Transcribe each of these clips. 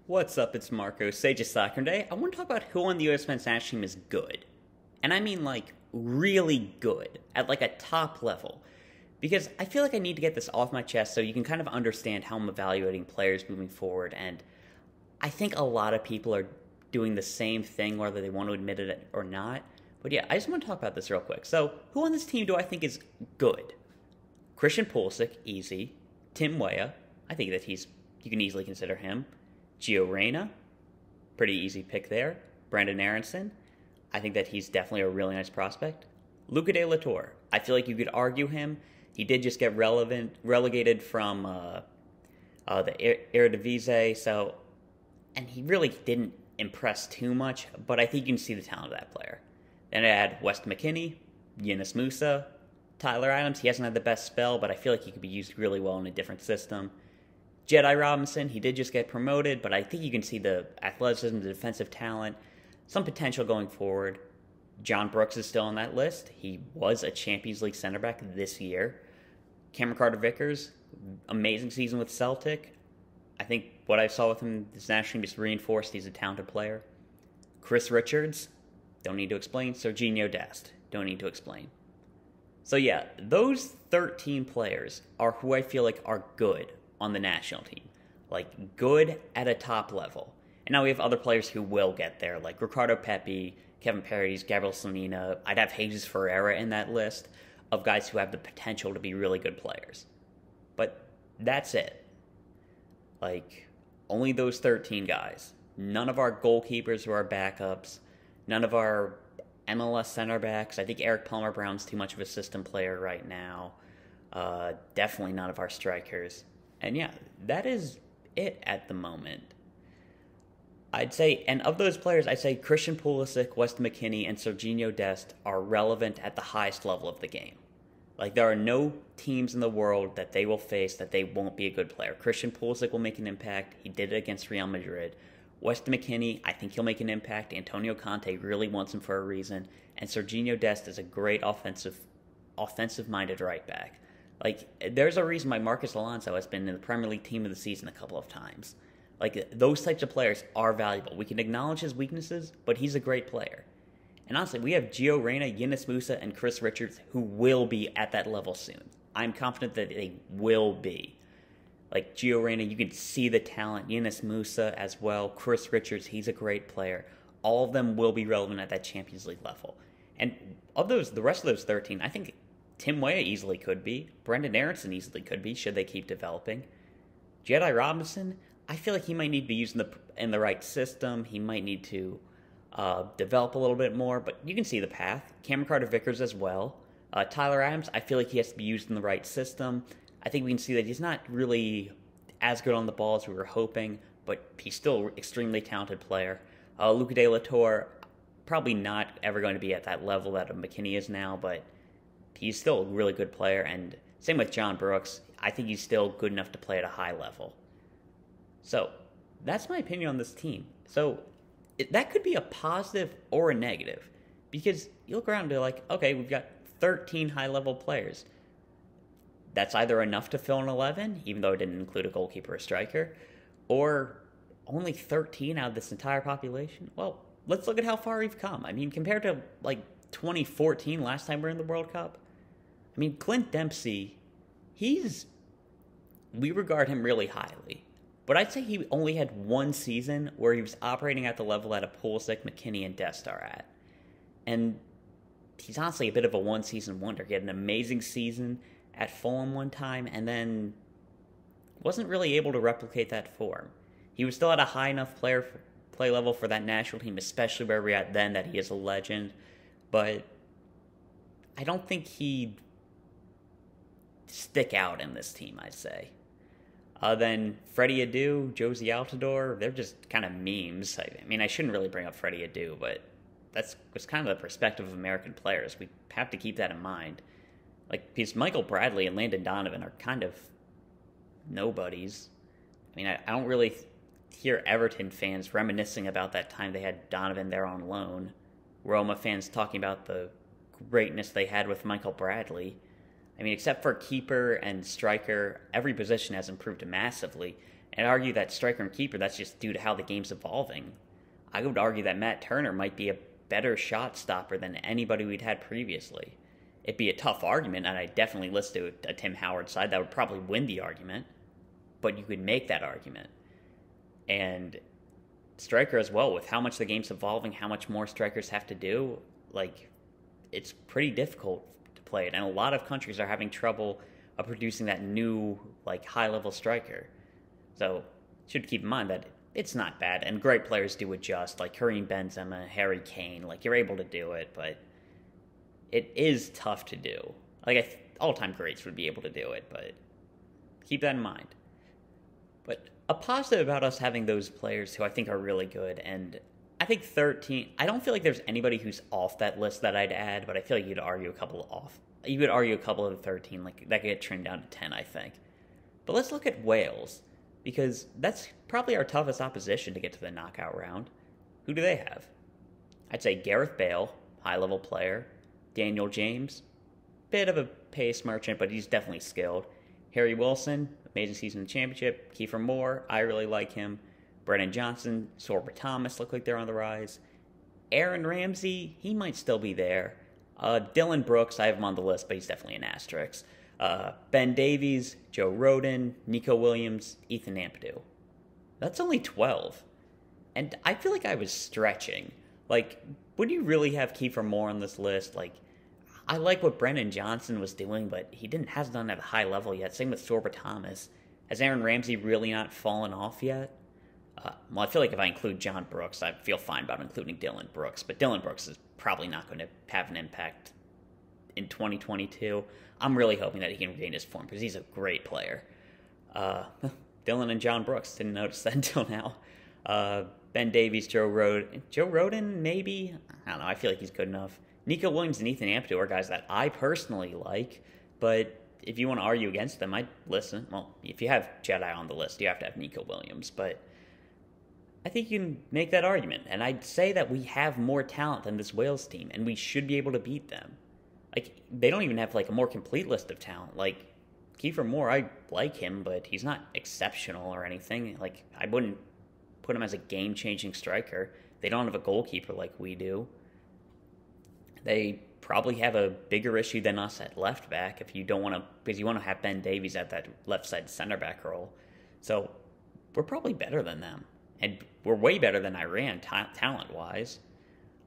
What's up, it's Marco, Sage of Soccer. Today, I want to talk about who on the US men's national team is good. And I mean, like, really good, at like a top level. Because I feel like I need to get this off my chest so you can kind of understand how I'm evaluating players moving forward. And I think a lot of people are doing the same thing, whether they want to admit it or not. But yeah, I just want to talk about this real quick. So, who on this team do I think is good? Christian Pulisic, easy. Weah, I think that you can easily consider him. Reyna, pretty easy pick there. Brenden Aaronson, I think that he's definitely a really nice prospect. Luca de la Torre, I feel like you could argue him. He did just get relegated from the Eredivisie, and he really didn't impress too much, but I think you can see the talent of that player. Then I add Weston McKennie, Yunus Musah, Tyler Adams. He hasn't had the best spell, but I feel like he could be used really well in a different system. Jedi Robinson, he did just get promoted, but I think you can see the athleticism, the defensive talent, some potential going forward. John Brooks is still on that list. He was a Champions League center back this year. Carter-Vickers, amazing season with Celtic. I think what I saw with him this national team just reinforced he's a talented player. Chris Richards, don't need to explain. Sergiño Dest, don't need to explain. So yeah, those 13 players are who I feel like are good on the national team. Like, good at a top level. And now we have other players who will get there, like Ricardo Pepi, Kevin Paredes, Gabriel Slonina. I'd have Jesus Ferreira in that list of guys who have the potential to be really good players. But that's it. Like, only those 13 guys. None of our goalkeepers or our backups. None of our MLS center backs. I think Eric Palmer-Brown's too much of a system player right now. Definitely none of our strikers. And yeah, that is it at the moment. I'd say, and of those players, I'd say Christian Pulisic, Weston McKennie, and Sergiño Dest are relevant at the highest level of the game. Like, there are no teams in the world that they will face that they won't be a good player. Christian Pulisic will make an impact. He did it against Real Madrid. Weston McKennie, I think he'll make an impact. Antonio Conte really wants him for a reason. And Sergiño Dest is a great offensive-minded right back. Like, there's a reason why Marcus Alonso has been in the Premier League Team of the Season a couple of times. Like, those types of players are valuable. We can acknowledge his weaknesses, but he's a great player. And honestly, we have Reyna, Yunus Musah, and Chris Richards who will be at that level soon. I'm confident that they will be. Like, Reyna, you can see the talent. Yunus Musah as well. Chris Richards, he's a great player. All of them will be relevant at that Champions League level. And of those, the rest of those 13, I think Weah easily could be. Brenden Aaronson easily could be, should they keep developing. Jedi Robinson, I feel like he might need to be used in the right system. He might need to develop a little bit more, but you can see the path. Carter-Vickers as well. Tyler Adams, I feel like he has to be used in the right system. I think we can see that he's not really as good on the ball as we were hoping, but he's still an extremely talented player. Luca de la Torre, probably not ever going to be at that level that McKennie is now, but he's still a really good player, and same with John Brooks. I think he's still good enough to play at a high level. So, that's my opinion on this team. So, that could be a positive or a negative, because you look around and be like, okay, we've got 13 high-level players. That's either enough to fill an 11, even though it didn't include a goalkeeper or striker, or only 13 out of this entire population. Well, let's look at how far we've come. I mean, compared to, like, 2014, last time we were in the World Cup, I mean, Clint Dempsey, we regard him really highly. But I'd say he only had one season where he was operating at the level that a Pulisic, McKennie, and Dest are at. And he's honestly a bit of a one-season wonder. He had an amazing season at Fulham one time, and then wasn't really able to replicate that form. He was still at a high enough play level for that national team, especially where we're at then, that he is a legend. But I don't think he'd stick out in this team, I'd say. Then Freddie Adu, Josie Altidore, they're just kind of memes. I mean, I shouldn't really bring up Freddie Adu, but that's kind of the perspective of American players. We have to keep that in mind. Like, because Michael Bradley and Landon Donovan are kind of nobodies. I mean, I don't really hear Everton fans reminiscing about that time they had Donovan there on loan. Roma fans talking about the greatness they had with Michael Bradley. I mean, except for keeper and striker, every position has improved massively. And I'd argue that striker and keeper, that's just due to how the game's evolving. I would argue that Matt Turner might be a better shot stopper than anybody we'd had previously. It'd be a tough argument, and I'd definitely listen to a Tim Howard side that would probably win the argument, but you could make that argument. And striker as well, with how much the game's evolving, how much more strikers have to do, like, it's pretty difficult to play it. And a lot of countries are having trouble of producing that new, like, high-level striker. So, should keep in mind that it's not bad, and great players do adjust, like Kareem Benzema, Harry Kane, like, you're able to do it, but it is tough to do. Like, all-time greats would be able to do it, but keep that in mind. But a positive about us having those players who I think are really good, and I think 13, I don't feel like there's anybody who's off that list that I'd add, but I feel like you'd argue a couple off. You could argue a couple of the 13, like, that could get trimmed down to 10, I think. But let's look at Wales, because that's probably our toughest opposition to get to the knockout round. Who do they have? I'd say Gareth Bale, high-level player. Daniel James, bit of a pace merchant, but he's definitely skilled. Harry Wilson, amazing season in the championship. Kiefer Moore, I really like him. Brennan Johnson, Sorba Thomas look like they're on the rise. Aaron Ramsey, he might still be there. Dylan Brooks, I have him on the list, but he's definitely an asterisk. Ben Davies, Joe Rodon, Nico Williams, Ethan Ampadu. That's only 12. And I feel like I was stretching. Like, would you really have Kiefer Moore on this list? Like, I like what Brennan Johnson was doing, but he hasn't done it at a high level yet. Same with Sorba Thomas. Has Aaron Ramsey really not fallen off yet? Well, I feel like if I include John Brooks, I feel fine about including Dylan Brooks. But Dylan Brooks is probably not going to have an impact in 2022. I'm really hoping that he can regain his form because he's a great player. Dylan and John Brooks, didn't notice that until now. Ben Davies, Joe Rodon, maybe? I don't know, I feel like he's good enough. Nico Williams and Ethan Ampadu are guys that I personally like, but if you want to argue against them, I'd listen. Well, if you have Jedi on the list, you have to have Nico Williams, but I think you can make that argument, and I'd say that we have more talent than this Wales team, and we should be able to beat them. Like, they don't even have, like, a more complete list of talent. Like, Kiefer Moore, I like him, but he's not exceptional or anything. Like, I wouldn't put him as a game-changing striker. They don't have a goalkeeper like we do. They probably have a bigger issue than us at left back if you don't want to, because you want to have Ben Davies at that left side center back role. So we're probably better than them, and we're way better than Iran talent wise.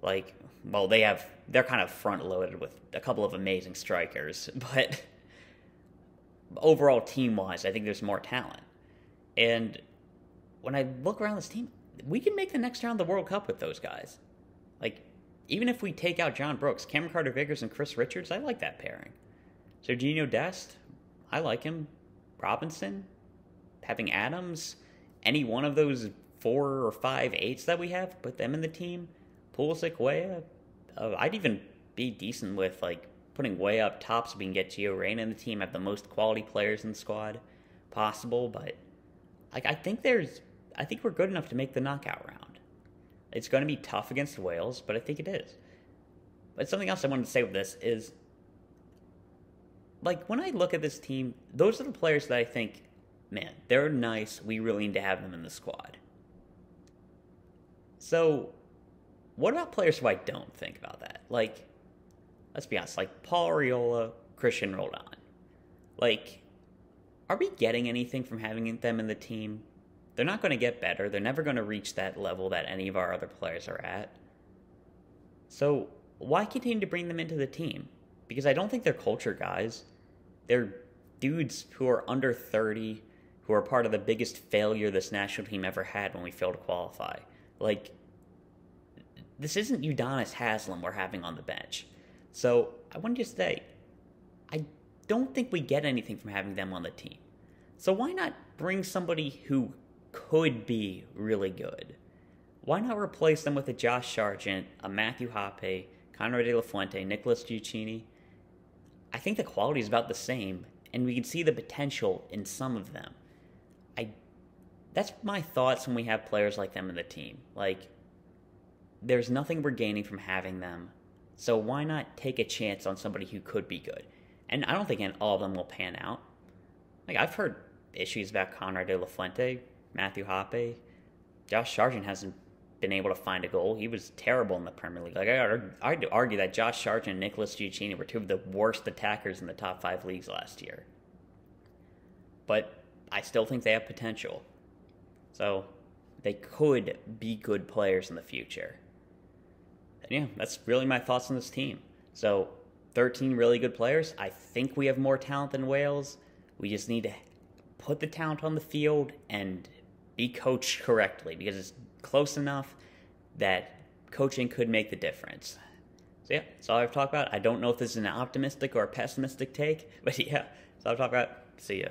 Like, well, they're kind of front loaded with a couple of amazing strikers, but overall team wise, I think there's more talent. And when I look around this team, we can make the next round of the World Cup with those guys. Like, even if we take out John Brooks, Cameron Carter-Vickers and Chris Richards, I like that pairing. Sergiño Dest, I like him. Robinson, having Adams, any one of those 4 or 5 8s that we have, put them in the team. Pulisic, Weah, I'd even be decent with, like, putting Weah up top so we can get Reyna in the team, have the most quality players in the squad possible, but like, I think we're good enough to make the knockout round. It's going to be tough against Wales, but I think it is. But something else I wanted to say with this is, like, when I look at this team, those are the players that I think, man, they're nice. We really need to have them in the squad. So, what about players who I don't think about that? Like, let's be honest, like Paul Arriola, Christian Roldan. Like, are we getting anything from having them in the team? They're not going to get better. They're never going to reach that level that any of our other players are at. So why continue to bring them into the team? Because I don't think they're culture guys. They're dudes who are under 30, who are part of the biggest failure this national team ever had when we failed to qualify. Like, this isn't Udonis Haslem we're having on the bench. So I want to just say, I don't think we get anything from having them on the team. So why not bring somebody who could be really good? Why not replace them with a Josh Sargent, a Matthew Hoppe, Conrad De La Fuente, Nicholas Giucchini? I think the quality is about the same, and we can see the potential in some of them. That's my thoughts when we have players like them in the team. Like, there's nothing we're gaining from having them, so why not take a chance on somebody who could be good? And I don't think all of them will pan out. Like, I've heard issues about Conrad De La Fuente. Matthew Hoppe. Josh Sargent hasn't been able to find a goal. He was terrible in the Premier League. Like I'd argue that Josh Sargent and Nicholas Giucini were two of the worst attackers in the top 5 leagues last year. But I still think they have potential. So they could be good players in the future. And yeah, that's really my thoughts on this team. So 13 really good players. I think we have more talent than Wales. We just need to put the talent on the field and be coached correctly, because it's close enough that coaching could make the difference. So yeah, that's all I've talked about. I don't know if this is an optimistic or a pessimistic take, but yeah, that's all I've talked about. See ya.